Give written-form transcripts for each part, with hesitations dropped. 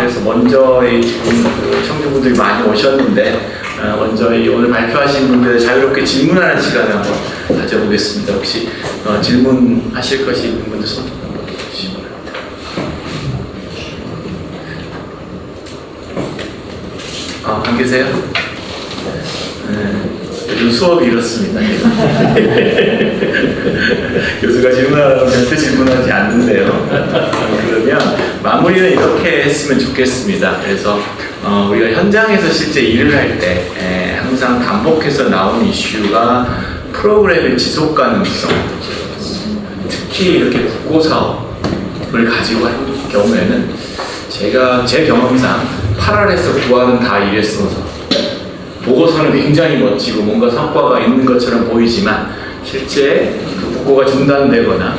그래서 먼저 지금 그 청주분들이 많이 오셨는데 먼저 오늘 발표하신 분들 자유롭게 질문하는 시간을 한번 가져보겠습니다. 혹시 질문하실 것이 있는 분들 손 한번 주시기 바랍니다. 안 계세요? 요즘 수업이 이렇습니다. 교수가 질문하라고 절대 질문하지 않는데요. 그러면 마무리는 이렇게 했으면 좋겠습니다. 그래서 우리가 현장에서 실제 일을 할 때 항상 반복해서 나오는 이슈가 프로그램의 지속 가능성, 특히 이렇게 국고 사업을 가지고 할 경우에는 제 경험상 8알에서 9알은 다 이랬어서 보고서는 굉장히 멋지고 뭔가 성과가 있는 것처럼 보이지만 실제 그 국고가 중단되거나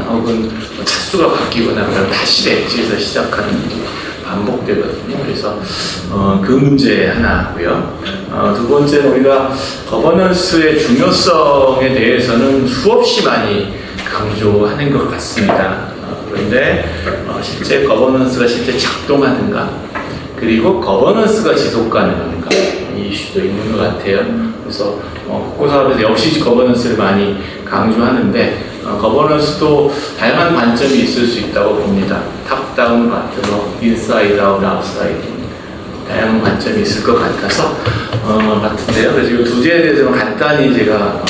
혹은 차수가 바뀌거나 그럼 다시 백지에서 시작하는 게 반복되거든요. 그래서 그 문제 하나고요. 두 번째는 우리가 거버넌스의 중요성에 대해서는 수없이 많이 강조하는 것 같습니다. 그런데 실제 거버넌스가 실제 작동하는가, 그리고 거버넌스가 지속 가능한가, 이 이슈도 있는 것 같아요. 그래서 국고사업에서 역시 거버넌스를 많이 강조하는데 거버넌스도 다양한 관점이 있을 수 있다고 봅니다. 탑다운 같은 인사이드 아웃, 아웃사이드 다양한 관점이 있을 것 같아서 같은데요. 그래서 이 두 개에 대해서 간단히 제가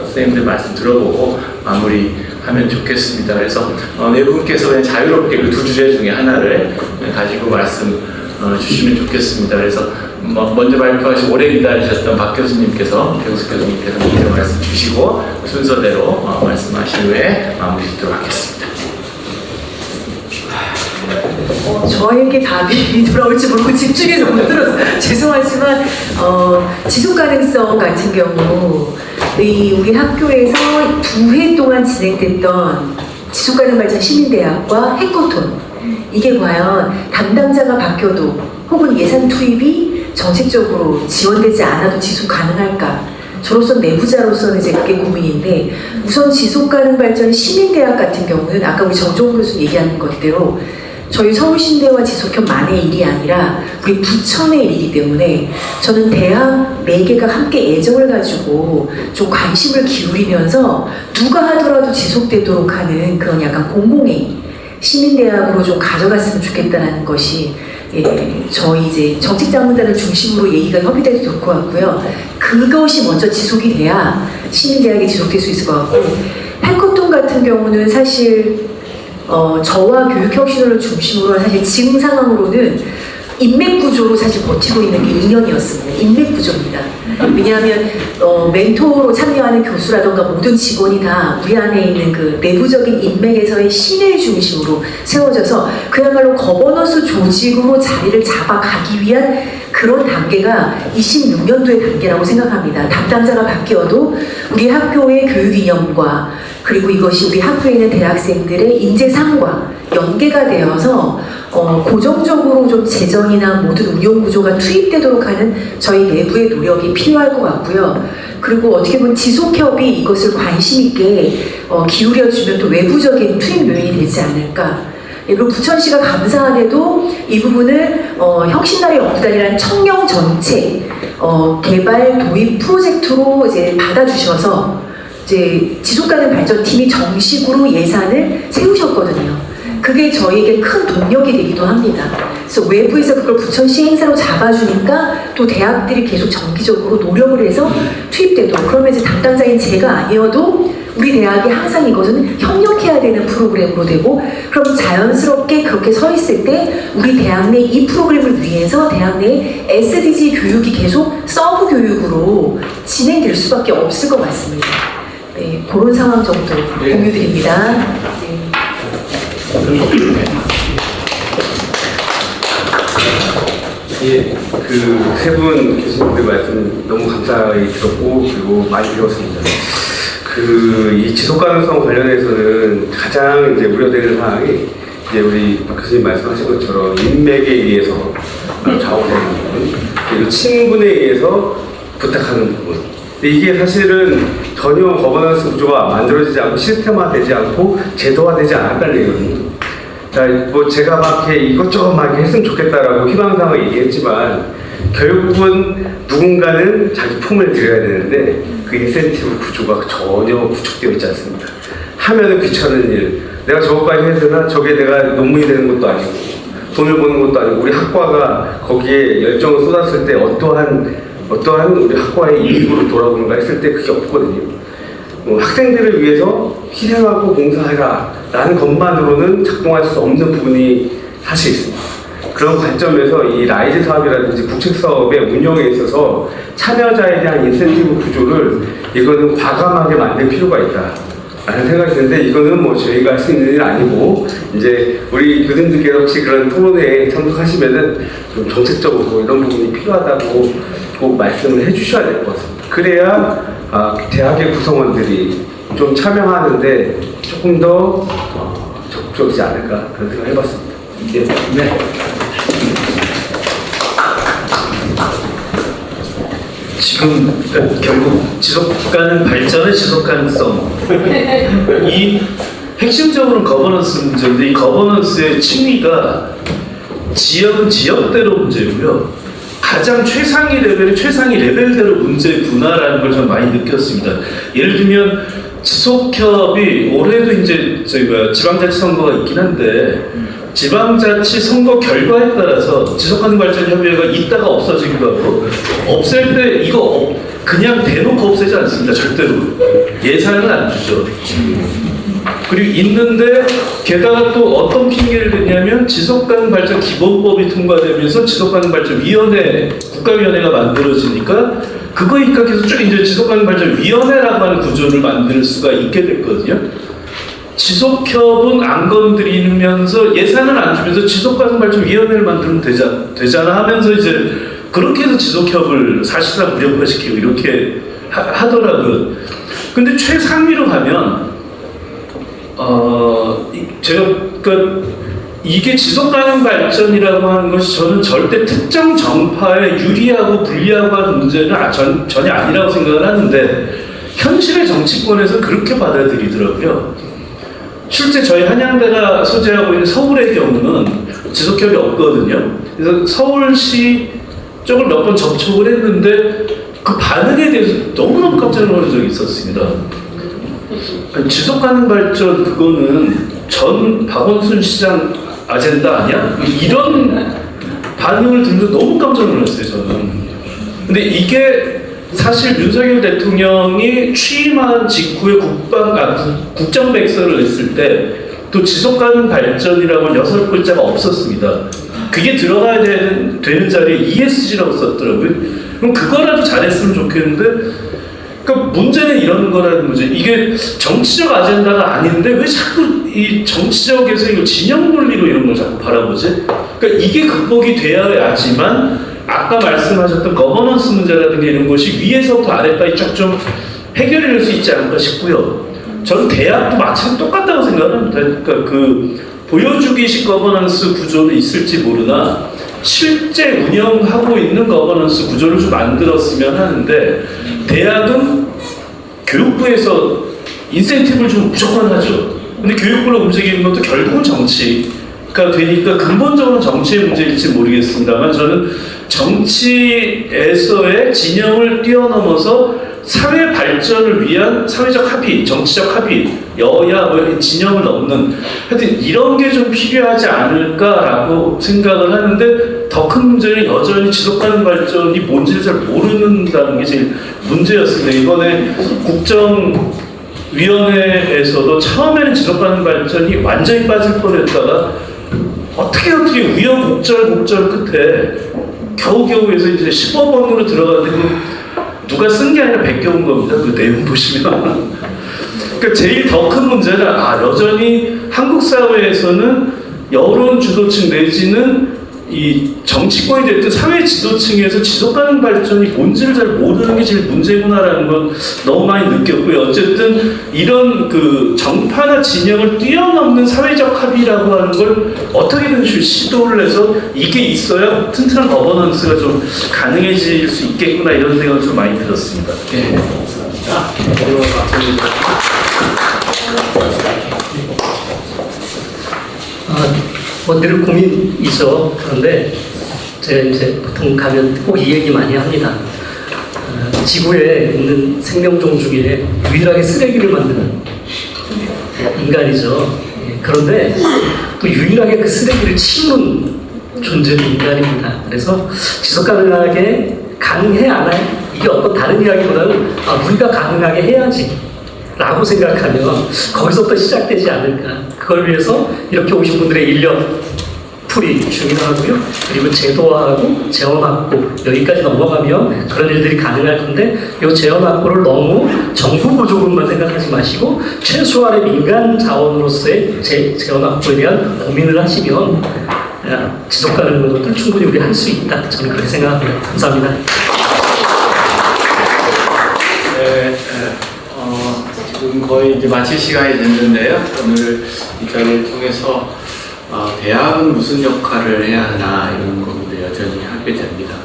선생님들 말씀 들어보고 마무리하면 좋겠습니다. 그래서 네 분께서 그냥 자유롭게 그 두 주제 중에 하나를 가지고 말씀 주시면 좋겠습니다. 그래서 먼저 발표하시고 오래 기다리셨던 박 교수님께서 먼저 말씀 주시고 순서대로 말씀하신 후에 마무리 짓도록 하겠습니다. 저에게 답이 돌아올지 모르고 집중해서 못 들어서 죄송하지만 지속 가능성 같은 경우 우리 학교에서 2회 동안 진행됐던 지속 가능 발전 시민대학과 해커톤, 이게 과연 담당자가 바뀌어도 혹은 예산 투입이 정책적으로 지원되지 않아도 지속 가능할까? 저로서 내부자로서는 이제 그게 고민인데, 우선 지속 가능 발전 시민대학 같은 경우는 아까 우리 정종훈 교수 얘기하는 것대로 저희 서울신대와 지속현만의 일이 아니라 우리 부천의 일이기 때문에 저는 대학 4개가 함께 애정을 가지고 좀 관심을 기울이면서 누가 하더라도 지속되도록 하는 그런 약간 공공의 시민대학으로 좀 가져갔으면 좋겠다는 것이 저희 이제 정책자문단을 중심으로 얘기가 협의돼도 좋을 것 같고요. 그것이 먼저 지속이 돼야 시민대학이 지속될 수 있을 것 같고, 해커톤 같은 경우는 사실 저와 교육혁신을 중심으로 사실 지금 상황으로는 인맥구조로 사실 버티고 있는 게 2년이었습니다. 인맥구조입니다. 왜냐하면 멘토로 참여하는 교수라던가 모든 직원이 다 우리 안에 있는 그 내부적인 인맥에서의 신을 중심으로 세워져서 그야말로 거버넌스 조직으로 자리를 잡아가기 위한 그런 단계가 26년도의 단계라고 생각합니다. 담당자가 바뀌어도 우리 학교의 교육 이념과 그리고 이것이 우리 학교에 있는 대학생들의 인재상과 연계가 되어서 고정적으로 좀 재정이나 모든 운영 구조가 투입되도록 하는 저희 내부의 노력이 필요할 것 같고요. 그리고 어떻게 보면 지속협이 이것을 관심 있게 기울여주면 또 외부적인 투입 요인이 되지 않을까. 그리고 부천시가 감사하게도 이 부분을 혁신나라의 연구단이라는 청년 정책 개발 도입 프로젝트로 이제 받아주셔서 이제 지속가능 발전팀이 정식으로 예산을 세우셨거든요. 그게 저희에게 큰 동력이 되기도 합니다. 그래서 외부에서 그걸 부천시 행사로 잡아주니까 또 대학들이 계속 정기적으로 노력을 해서 투입되도록, 그러면 이제 담당자인 제가 아니어도 우리 대학이 항상 이것은 협력해야 되는 프로그램으로 되고, 그럼 자연스럽게 그렇게 서 있을 때 우리 대학 내 이 프로그램을 위해서 대학 내 SDG 교육이 계속 서브 교육으로 진행될 수밖에 없을 것 같습니다. 네, 그런 상황 정도 공유드립니다. 네. 예, 그 세 분 교수님들 말씀 너무 감사히 들었고 그리고 많이 배웠습니다. 이 지속 가능성 관련해서는 가장 이제 우려되는 사항이 이제 우리 박 교수님 말씀하신 것처럼 인맥에 의해서 좌우되는 부분, 그리고 친분에 의해서 부탁하는 부분. 근데 이게 사실은 전혀 거버넌스 구조가 만들어지지 않고 시스템화되지 않고 제도화되지 않았다는 얘기거든요. 자, 뭐 제가 막 이렇게 이것저것 막 이렇게 했으면 좋겠다라고 희망사항을 얘기했지만 결국은 누군가는 자기 품을 들여야 되는데 그 인센티브 구조가 전혀 구축되어 있지 않습니다. 하면은 귀찮은 일, 내가 저것까지 해서나 저게 내가 논문이 되는 것도 아니고 돈을 버는 것도 아니고 우리 학과가 거기에 열정을 쏟았을 때 어떠한 우리 학과의 이익으로 돌아오는가 했을 때 그게 없거든요. 학생들을 위해서 희생하고 봉사해라 라는 것만으로는 작동할 수 없는 부분이 사실 있습니다. 그런 관점에서 이 라이즈 사업이라든지 국책 사업의 운영에 있어서 참여자에 대한 인센티브 구조를 이거는 과감하게 만들 필요가 있다 라는 생각이 드는데, 이거는 뭐 저희가 할 수 있는 일은 아니고 이제 우리 교수님들께서 혹시 그런 토론회에 참석하시면은 좀 정책적으로 이런 부분이 필요하다고 꼭 말씀을 해주셔야 될 것 같습니다. 그래야 대학의 구성원들이 좀 참여하는데 조금 더 적극적이지 않을까 그런 생각을 해봤습니다. 예. 네. 지금 결국 지속가능 발전의 지속 가능성 이 핵심적으로는 거버넌스 문제인데, 이 거버넌스의 층위가 지역은 지역대로 문제고요. 가장 최상위 레벨은 최상위 레벨대로 문제구나라는 걸 저는 많이 느꼈습니다. 예를 들면 지속협이 올해도 이제 저희가 지방자치 선거가 있긴 한데 지방자치 선거 결과에 따라서 지속가능 발전 협의회가 있다가 없어지기도 하고, 없앨 때 이거 그냥 대놓고 없애지 않습니다. 절대로 예산은 안 주죠. 그리고 있는데 게다가 또 어떤 핑계를 대냐면 지속가능 발전 기본법이 통과되면서 지속가능 발전 위원회, 국가위원회가 만들어지니까 그거에 입각해서 쭉 이제 지속가능 발전 위원회라고 하는 구조를 만들 수가 있게 됐거든요. 지속협은 안 건드리면서 예산을 안 주면서 지속가능 발전 위원회를 만들면 되잖아 하면서 이제 그렇게 해서 지속협을 사실상 무력화시키고 이렇게 하더라고요. 근데 최상위로 가면 제가 이게 지속가능 발전이라고 하는 것이 저는 절대 특정 정파에 유리하고 불리하고 하는 문제는 전혀 아니라고 생각을 하는데, 현실의 정치권에서 그렇게 받아들이더라고요. 실제 저희 한양대가 소재하고 있는 서울의 경우는 지속협이 없거든요. 그래서 서울시 쪽을 몇 번 접촉을 했는데 그 반응에 대해서 너무너무 깜짝 놀란 적이 있었습니다. 지속가능 발전 그거는 전 박원순 시장 아젠다 아니야? 이런 반응을 들으면서 너무 깜짝 놀랐어요, 저는. 근데 이게 사실 윤석열 대통령이 취임한 직후에 국정백서를 냈을 때 또 지속가능 발전이라고 6글자가 없었습니다. 그게 들어가야 되는 자리에 ESG라고 썼더라고요. 그럼 그거라도 잘했으면 좋겠는데, 그러니까 문제는 이런 거라는 거죠. 이게 정치적 아젠다가 아닌데 왜 자꾸 이 정치적에서 이거 진영 논리로 이런 걸 자꾸 바라보지? 그러니까 이게 극복이 되어야지만 아까 말씀하셨던 거버넌스 문제라든가 이런 것이 위에서부터 아래까지 쭉 좀 해결이 될 수 있지 않을까 싶고요. 저는 대학도 마찬가지 똑같다고 생각합니다. 그러니까 그 보여주기식 거버넌스 구조는 있을지 모르나 실제 운영하고 있는 거버넌스 구조를 좀 만들었으면 하는데, 대학은 교육부에서 인센티브를 좀 무조건 하죠. 근데 교육부로 움직이는 것도 결국은 정치가 되니까 근본적으로 정치의 문제일지 모르겠습니다만, 저는 정치에서의 진영을 뛰어넘어서 사회 발전을 위한 사회적 합의, 정치적 합의, 여야 뭐 진영을 넘는, 하여튼 이런 게 좀 필요하지 않을까라고 생각을 하는데, 더 큰 문제는 여전히 지속가능 발전이 뭔지를 잘 모르는다는 게 제일 문제였습니다. 이번에 국정위원회에서도 처음에는 지속가능 발전이 완전히 빠질 뻔했다가 어떻게 우여곡절 끝에 겨우겨우 해서 이제 15번으로 들어가는데, 누가 쓴 게 아니라 베껴온 겁니다. 그 내용 보시면. 그러니까 제일 더 큰 문제는 여전히 한국 사회에서는 여론 주도층 내지는 이 정치권이 됐든 사회 지도층에서 지속가능 발전이 뭔지를 잘 모르는 게 제일 문제구나라는 건 너무 많이 느꼈고요. 어쨌든 이런 그 정파나 진영을 뛰어넘는 사회적 합의라고 하는 걸 어떻게든 시도를 해서 이게 있어야 튼튼한 거버넌스가 좀 가능해질 수 있겠구나, 이런 생각을 좀 많이 들었습니다. 네. 늘 고민이죠. 그런데 제가 이제 보통 가면 꼭 이 얘기 많이 합니다. 지구에 있는 생명종 중에 유일하게 쓰레기를 만드는 인간이죠. 그런데 또 유일하게 그 쓰레기를 치우는 존재는 인간입니다. 그래서 지속 가능하게 가능해 안 해? 이게 어떤 다른 이야기보다는 우리가 가능하게 해야지 라고 생각하면 거기서부터 시작되지 않을까. 그걸 위해서 이렇게 오신 분들의 인력 풀이 중요하고요. 그리고 제도화하고 재원 확보 여기까지 넘어가면 그런 일들이 가능할 건데 이 재원 확보를 너무 정부 보조금만 생각하지 마시고 최소한의 민간 자원으로서의 재원 확보에 대한 고민을 하시면 지속 가능한 것들 충분히 우리 할 수 있다. 저는 그렇게 생각합니다. 감사합니다. 네, 지금 거의 이제 마칠 시간이 됐는데요. 오늘 이 자리를 통해서 대학은 무슨 역할을 해야 하나 이런 고민도 여전히 하게 됩니다.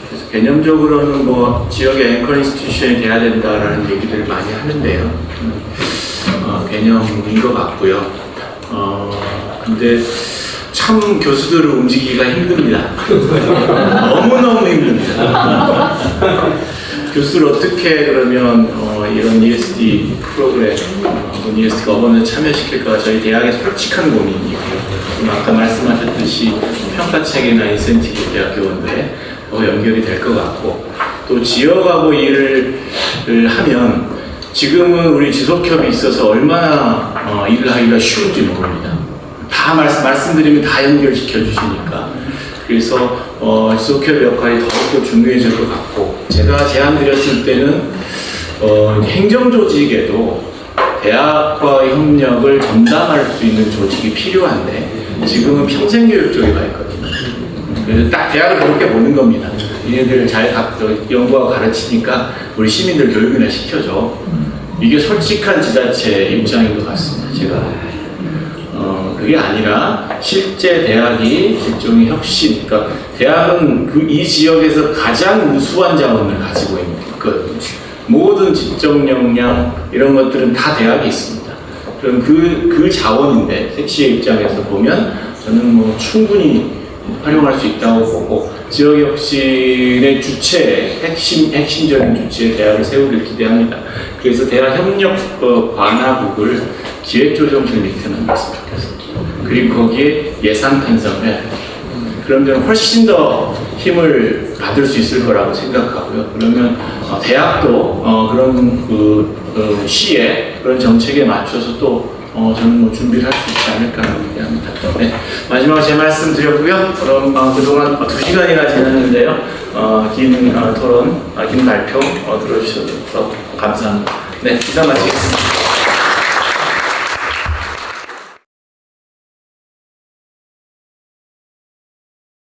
그래서 개념적으로는 뭐 지역의 앵커 인스티튜션이 돼야 된다라는 얘기들을 많이 하는데요. 개념인 것 같고요. 근데 참 교수들을 움직이기가 힘듭니다. 너무너무 힘듭니다. 교수를 어떻게 그러면 이런 ESD 프로그램, ESD governance 참여시킬까 저희 대학의 솔직한 고민이고요. 아까 말씀하셨듯이 평가체계나 인센티브 대학 교원들에 연결이 될 것 같고 또 지역하고 일을 하면 지금은 우리 지속협이 있어서 얼마나 일을 하기가 쉬운지 모릅니다. 다 말씀드리면 다 연결시켜 주시니까 그래서 지속협의 역할이 더욱더 중요해질 것 같고 제가 제안 드렸을 때는 행정조직에도 대학과의 협력을 전담할 수 있는 조직이 필요한데 지금은 평생교육 쪽에 가 있거든요. 그래서 딱 대학을 그렇게 보는 겁니다. 얘네들 잘 연구하고 가르치니까 우리 시민들 교육이나 시켜줘. 이게 솔직한 지자체 입장인 것 같습니다. 제가 그게 아니라 실제 대학이 일종의 혁신, 그러니까 대학은 이 지역에서 가장 우수한 자원을 가지고 있거든요. 모든 지적 역량 이런 것들은 다 대학에 있습니다. 그럼 그 자원인데 택시의 입장에서 보면 저는 뭐 충분히 활용할 수 있다고 보고 지역 혁신의 주체, 핵심적인 주체의 대학을 세우길 기대합니다. 그래서 대학 협력 관화국을 기획조정실 밑에 만났으면 좋겠습니다. 그리고 거기에 예산 편성을 해야 돼요. 그런 데는 훨씬 더 힘을 받을 수 있을 거라고 생각하고요. 그러면 대학도 그런 시에 그런 정책에 맞춰서 또 저는 뭐 준비를 할 수 있지 않을까라고 기대합니다. 네, 마지막으로 제 말씀 드렸고요. 그럼 그동안 2시간이나 지났는데요. 긴 토론, 긴 발표 들어주셔서 감사합니다. 네, 이상 마치겠습니다.